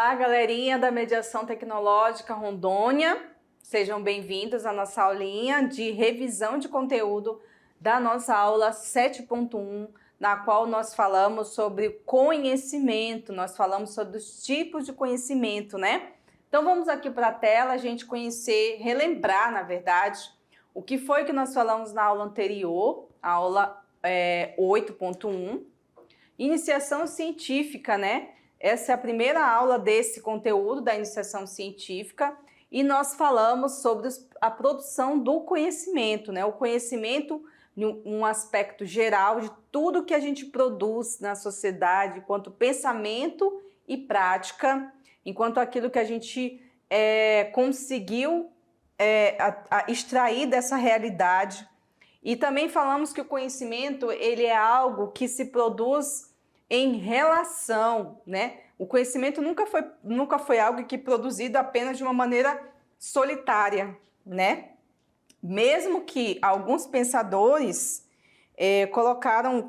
Olá, galerinha da Mediação Tecnológica Rondônia. Sejam bem-vindos à nossa aulinha de revisão de conteúdo da nossa aula 7.1, na qual nós falamos sobre conhecimento, nós falamos sobre os tipos de conhecimento, né? Então vamos aqui para a tela a gente conhecer, relembrar, na verdade, o que foi que nós falamos na aula anterior, a aula 8.1, iniciação científica, né? Essa é a primeira aula desse conteúdo da iniciação científica e nós falamos sobre a produção do conhecimento, né? O conhecimento em um aspecto geral de tudo que a gente produz na sociedade, enquanto pensamento e prática, enquanto aquilo que a gente conseguiu extrair dessa realidade. E também falamos que o conhecimento ele é algo que se produz em relação, né? O conhecimento nunca foi algo que produzido apenas de uma maneira solitária, né? Mesmo que alguns pensadores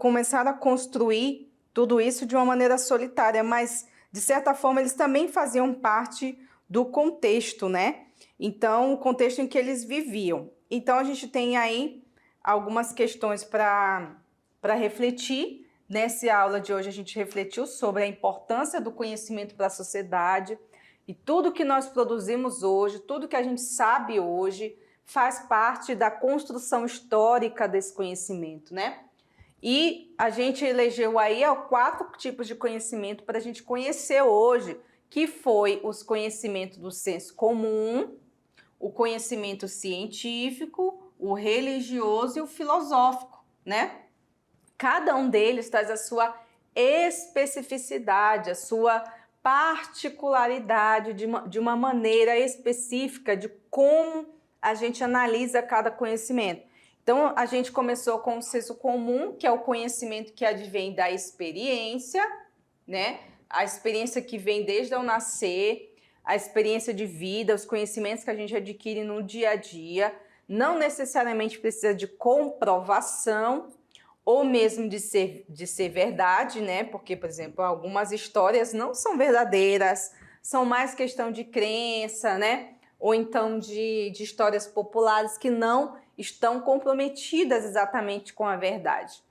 começaram a construir tudo isso de uma maneira solitária, mas de certa forma eles também faziam parte do contexto, né? Então, o contexto em que eles viviam. Então, a gente tem aí algumas questões para refletir. Nessa aula de hoje a gente refletiu sobre a importância do conhecimento para a sociedade e tudo que nós produzimos hoje, tudo que a gente sabe hoje faz parte da construção histórica desse conhecimento, né? E a gente elegeu aí 4 tipos de conhecimento para a gente conhecer hoje, que foi os conhecimentos do senso comum, o conhecimento científico, o religioso e o filosófico, né? Cada um deles traz a sua especificidade, a sua particularidade de uma maneira específica de como a gente analisa cada conhecimento. Então, a gente começou com o senso comum, que é o conhecimento que advém da experiência, né? A experiência que vem desde o nascer, a experiência de vida, os conhecimentos que a gente adquire no dia a dia, não necessariamente precisa de comprovação, ou mesmo de ser verdade, né? Porque, por exemplo, algumas histórias não são verdadeiras, são mais questão de crença, né? Ou então de histórias populares que não estão comprometidas exatamente com a verdade.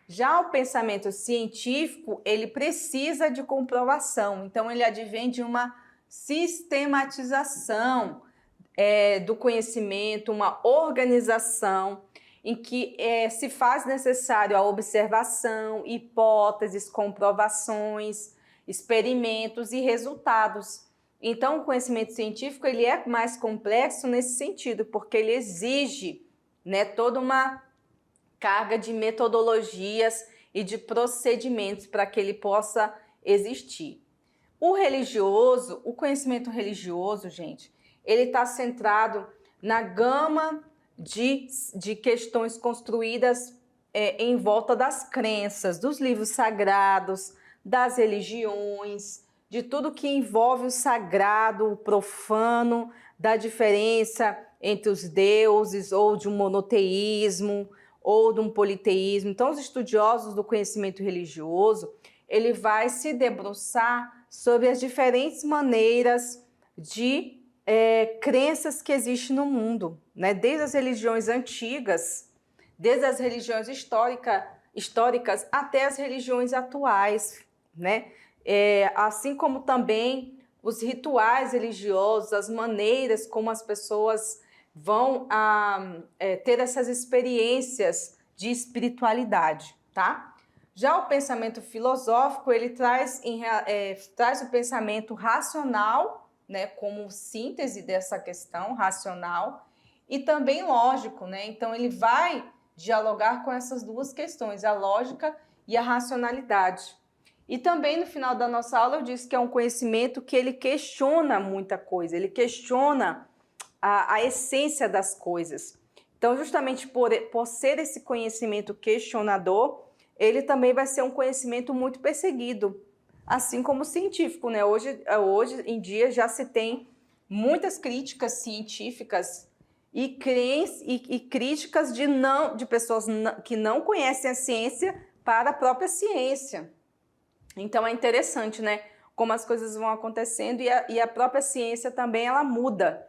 Já o pensamento científico, ele precisa de comprovação, então ele advém de uma sistematização do conhecimento, uma organização, em que se faz necessário a observação, hipóteses, comprovações, experimentos e resultados. Então, o conhecimento científico ele é mais complexo nesse sentido, porque ele exige, né, toda uma carga de metodologias e de procedimentos para que ele possa existir. O religioso, o conhecimento religioso, gente, ele está centrado na gama de questões construídas em volta das crenças, dos livros sagrados, das religiões, de tudo que envolve o sagrado, o profano, da diferença entre os deuses, ou de um monoteísmo, ou de um politeísmo. Então, os estudiosos do conhecimento religioso, ele vai se debruçar sobre as diferentes maneiras de crenças que existem no mundo, né? Desde as religiões antigas, desde as religiões históricas até as religiões atuais, né? Assim como também os rituais religiosos, as maneiras como as pessoas vão ter essas experiências de espiritualidade, tá? Já o pensamento filosófico, ele traz o pensamento racional, né, como síntese dessa questão racional e também lógico, né? Então ele vai dialogar com essas duas questões, a lógica e a racionalidade. E também no final da nossa aula eu disse que é um conhecimento que ele questiona muita coisa, ele questiona a essência das coisas. Então, justamente por ser esse conhecimento questionador, ele também vai ser um conhecimento muito perseguido, assim como o científico, né? Hoje em dia já se tem muitas críticas científicas e críticas de pessoas que não conhecem a ciência para a própria ciência. Então é interessante, né? como as coisas vão acontecendo e a própria ciência também ela muda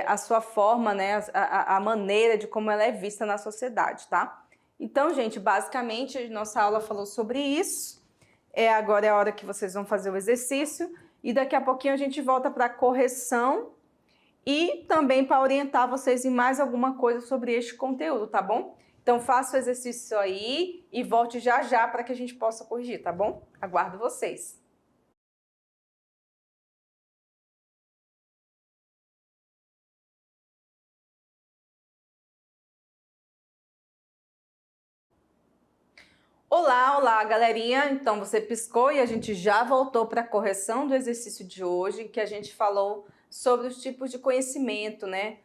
a sua forma, né, a maneira de como ela é vista na sociedade, tá? Então, gente, basicamente, nossa aula falou sobre isso. Agora é a hora que vocês vão fazer o exercício e daqui a pouquinho a gente volta para a correção e também para orientar vocês em mais alguma coisa sobre este conteúdo, tá bom? Então, faça o exercício aí e volte já já para que a gente possa corrigir, tá bom? Aguardo vocês. Olá, olá, galerinha! Então, você piscou e a gente já voltou para a correção do exercício de hoje, que a gente falou sobre os tipos de conhecimento, né?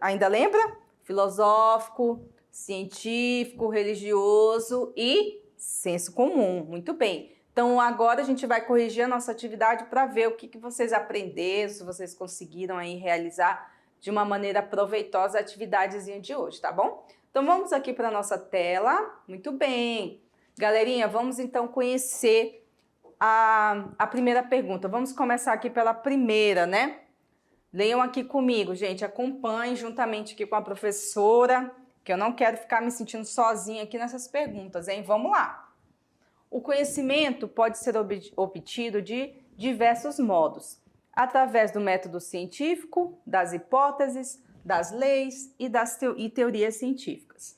Ainda lembra? Filosófico, científico, religioso e senso comum. Muito bem. Então, agora a gente vai corrigir a nossa atividade para ver o que vocês aprenderam, se vocês conseguiram aí realizar de uma maneira proveitosa a atividadezinha de hoje, tá bom? Então, vamos aqui para a nossa tela. Muito bem. Galerinha, vamos então conhecer a primeira pergunta. Vamos começar aqui pela primeira, né? Leiam aqui comigo, gente. Acompanhem juntamente aqui com a professora, que eu não quero ficar me sentindo sozinha aqui nessas perguntas, hein? Vamos lá. O conhecimento pode ser obtido de diversos modos, através do método científico, das hipóteses, das leis e teorias científicas,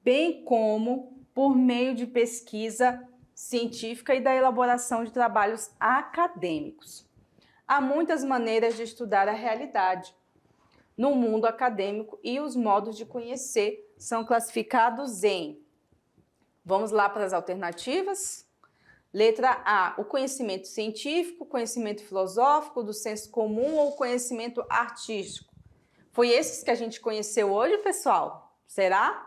bem como por meio de pesquisa científica e da elaboração de trabalhos acadêmicos. Há muitas maneiras de estudar a realidade no mundo acadêmico e os modos de conhecer são classificados em... Vamos lá para as alternativas? Letra A, o conhecimento científico, conhecimento filosófico, do senso comum ou conhecimento artístico. Foi esses que a gente conheceu hoje, pessoal? Será?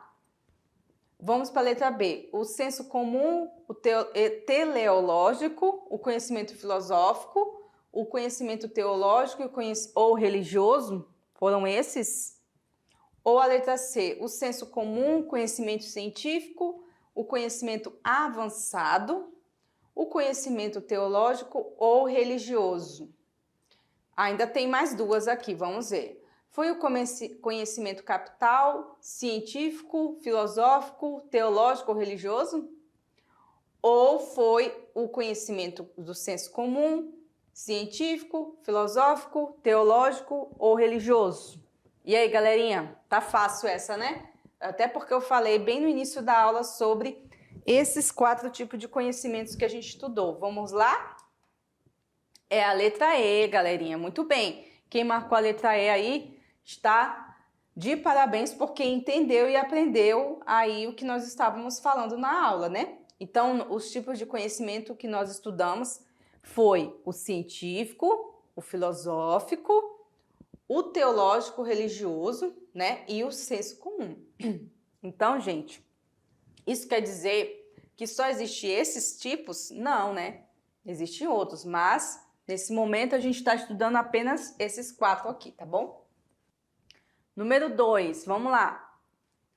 Vamos para a letra B. O senso comum, o teleológico, o conhecimento filosófico, o conhecimento teológico ou religioso, foram esses? Ou a letra C, o senso comum, conhecimento científico, o conhecimento avançado, o conhecimento teológico ou religioso? Ainda tem mais duas aqui, vamos ver. Foi o conhecimento capital, científico, filosófico, teológico ou religioso? Ou foi o conhecimento do senso comum, científico, filosófico, teológico ou religioso? E aí, galerinha? Tá fácil essa, né? Até porque eu falei bem no início da aula sobre esses 4 tipos de conhecimentos que a gente estudou. Vamos lá? É a letra E, galerinha. Muito bem. Quem marcou a letra E aí está de parabéns porque entendeu e aprendeu aí o que nós estávamos falando na aula, né? Então, os tipos de conhecimento que nós estudamos foi o científico, o filosófico, o teológico religioso, né? E o senso comum. Então, gente, isso quer dizer que só existem esses tipos? Não, né? Existem outros, mas nesse momento a gente está estudando apenas esses 4 aqui, tá bom? Número 2, vamos lá.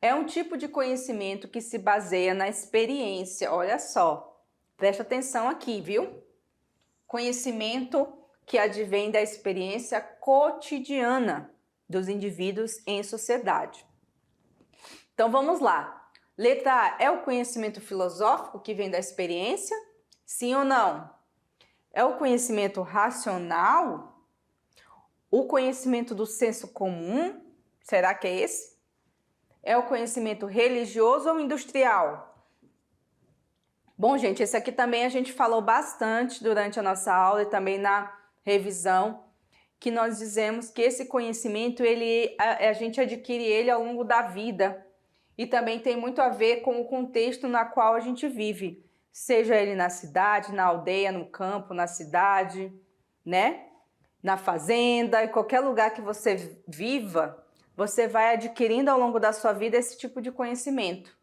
É um tipo de conhecimento que se baseia na experiência. Olha só, presta atenção aqui, viu? Conhecimento que advém da experiência cotidiana dos indivíduos em sociedade. Então vamos lá. Letra A, é o conhecimento filosófico que vem da experiência? Sim ou não? É o conhecimento racional? O conhecimento do senso comum? Será que é esse? É o conhecimento religioso ou industrial? Bom, gente, esse aqui também a gente falou bastante durante a nossa aula e também na revisão, que nós dizemos que esse conhecimento, a gente adquire ele ao longo da vida e também tem muito a ver com o contexto na qual a gente vive, seja ele na cidade, na aldeia, no campo, na cidade, né? Na fazenda, em qualquer lugar que você viva, você vai adquirindo ao longo da sua vida esse tipo de conhecimento,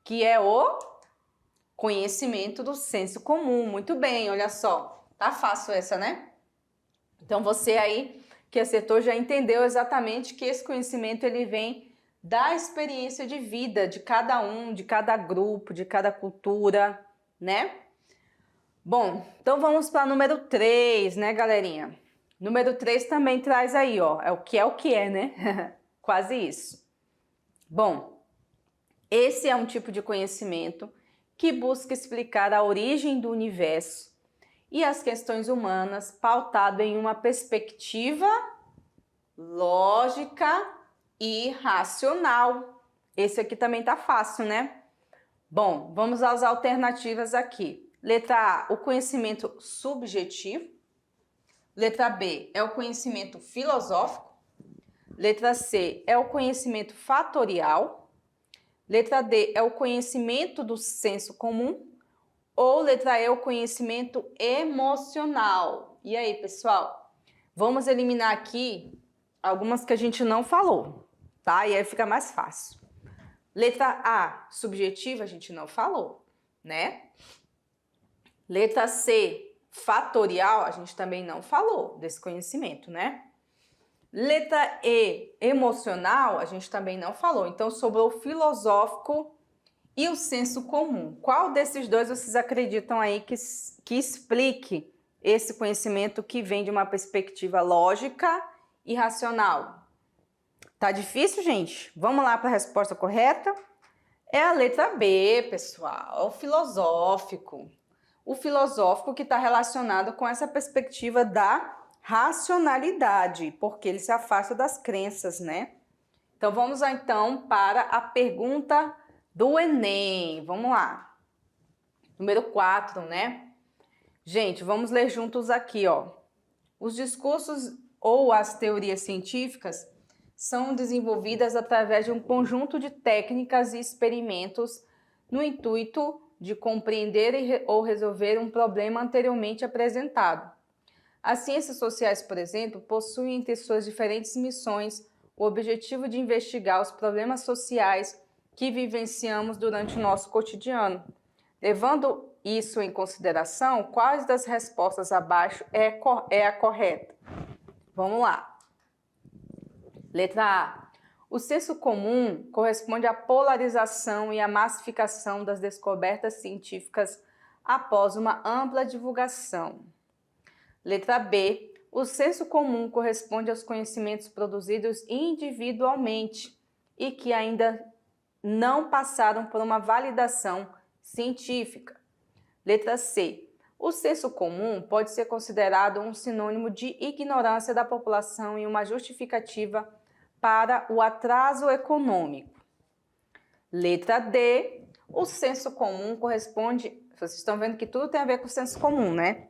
que é o conhecimento do senso comum. Muito bem, olha só, tá fácil essa, né? Então você aí que acertou já entendeu exatamente que esse conhecimento ele vem da experiência de vida de cada um, de cada grupo, de cada cultura, né? Bom, então vamos para número 3, né, galerinha? Número 3 também traz aí, ó, é o que é, né? Quase isso. Bom, esse é um tipo de conhecimento que busca explicar a origem do universo e as questões humanas pautado em uma perspectiva lógica e racional. Esse aqui também tá fácil, né? Bom, vamos às alternativas aqui. Letra A, o conhecimento subjetivo. Letra B, é o conhecimento filosófico. Letra C, é o conhecimento fatorial. Letra D, é o conhecimento do senso comum. Ou letra E, é o conhecimento emocional. E aí, pessoal? Vamos eliminar aqui algumas que a gente não falou, tá? E aí fica mais fácil. Letra A, subjetiva, a gente não falou, né? Letra C, fatorial, a gente também não falou desse conhecimento, né? Letra E, emocional, a gente também não falou. Então, sobrou o filosófico e o senso comum. Qual desses dois vocês acreditam aí que explique esse conhecimento que vem de uma perspectiva lógica e racional? Tá difícil, gente? Vamos lá para a resposta correta? É a letra B, pessoal, o filosófico. O filosófico que está relacionado com essa perspectiva da racionalidade, porque ele se afasta das crenças, né? Então, vamos lá, então, para a pergunta do Enem. Vamos lá. Número 4, né? Gente, vamos ler juntos aqui, ó. Os discursos ou as teorias científicas são desenvolvidas através de um conjunto de técnicas e experimentos no intuito de compreender ou resolver um problema anteriormente apresentado. As ciências sociais, por exemplo, possuem entre suas diferentes missões o objetivo de investigar os problemas sociais que vivenciamos durante o nosso cotidiano. Levando isso em consideração, quais das respostas abaixo é a correta? Vamos lá. Letra A. O senso comum corresponde à polarização e à massificação das descobertas científicas após uma ampla divulgação. Letra B. O senso comum corresponde aos conhecimentos produzidos individualmente e que ainda não passaram por uma validação científica. Letra C. O senso comum pode ser considerado um sinônimo de ignorância da população e uma justificativa para o atraso econômico. Letra D. O senso comum corresponde... Vocês estão vendo que tudo tem a ver com o senso comum, né?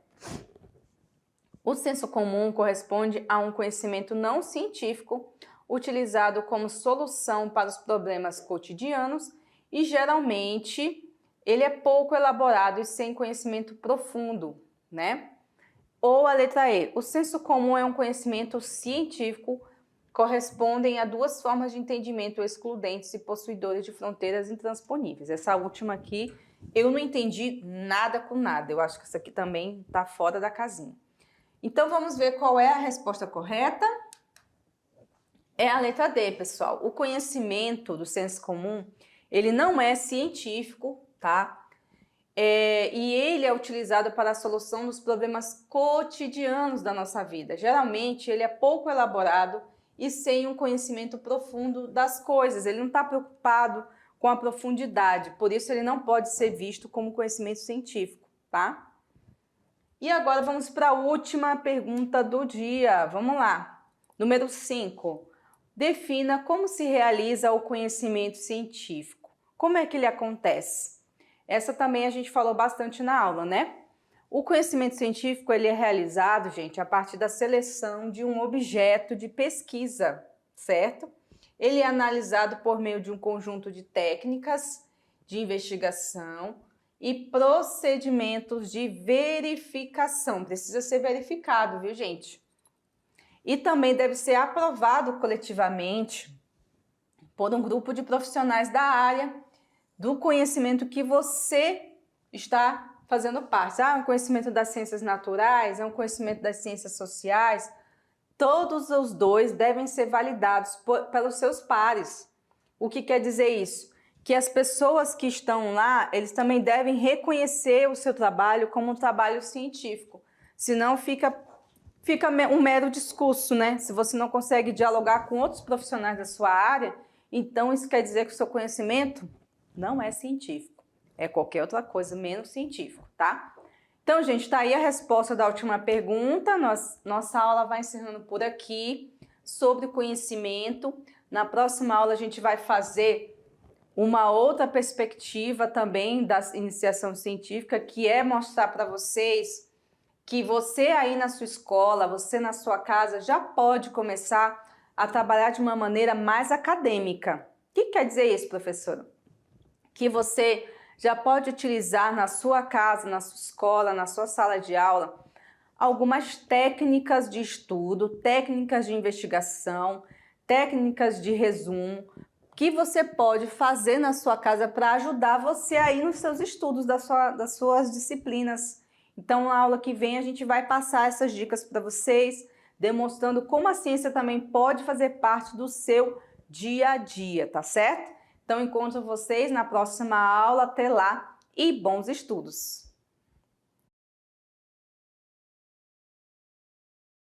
O senso comum corresponde a um conhecimento não científico utilizado como solução para os problemas cotidianos e, geralmente, ele é pouco elaborado e sem conhecimento profundo, né? Ou a letra E. O senso comum é um conhecimento científico, correspondem a duas formas de entendimento excludentes e possuidores de fronteiras intransponíveis. Essa última aqui, eu não entendi nada com nada. Eu acho que isso aqui também está fora da casinha. Então, vamos ver qual é a resposta correta. É a letra D, pessoal. O conhecimento do senso comum, ele não é científico, tá? E ele é utilizado para a solução dos problemas cotidianos da nossa vida. Geralmente, ele é pouco elaborado e sem um conhecimento profundo das coisas. Ele não está preocupado com a profundidade, por isso ele não pode ser visto como conhecimento científico, tá? E agora vamos para a última pergunta do dia. Vamos lá. Número 5. Defina como se realiza o conhecimento científico. Como é que ele acontece? Essa também a gente falou bastante na aula, né? O conhecimento científico ele é realizado, gente, a partir da seleção de um objeto de pesquisa, certo? Ele é analisado por meio de um conjunto de técnicas de investigação e procedimentos de verificação. Precisa ser verificado, viu, gente? E também deve ser aprovado coletivamente por um grupo de profissionais da área do conhecimento que você está fazendo parte. É um conhecimento das ciências naturais, é um conhecimento das ciências sociais. Todos os dois devem ser validados pelos seus pares. O que quer dizer isso? que as pessoas que estão lá, eles também devem reconhecer o seu trabalho como um trabalho científico. Senão fica um mero discurso, né? Se você não consegue dialogar com outros profissionais da sua área, então isso quer dizer que o seu conhecimento não é científico. É qualquer outra coisa, menos científico, tá? Então, gente, está aí a resposta da última pergunta. Nossa aula vai encerrando por aqui sobre conhecimento. Na próxima aula a gente vai fazer uma outra perspectiva também da iniciação científica, que é mostrar para vocês que você aí na sua escola, você na sua casa, já pode começar a trabalhar de uma maneira mais acadêmica. O que quer dizer isso, professora? Que você já pode utilizar na sua casa, na sua escola, na sua sala de aula, algumas técnicas de estudo, técnicas de investigação, técnicas de resumo, que você pode fazer na sua casa para ajudar você aí nos seus estudos das suas disciplinas. Então, na aula que vem, a gente vai passar essas dicas para vocês, demonstrando como a ciência também pode fazer parte do seu dia a dia, tá certo? Então, encontro vocês na próxima aula. Até lá e bons estudos!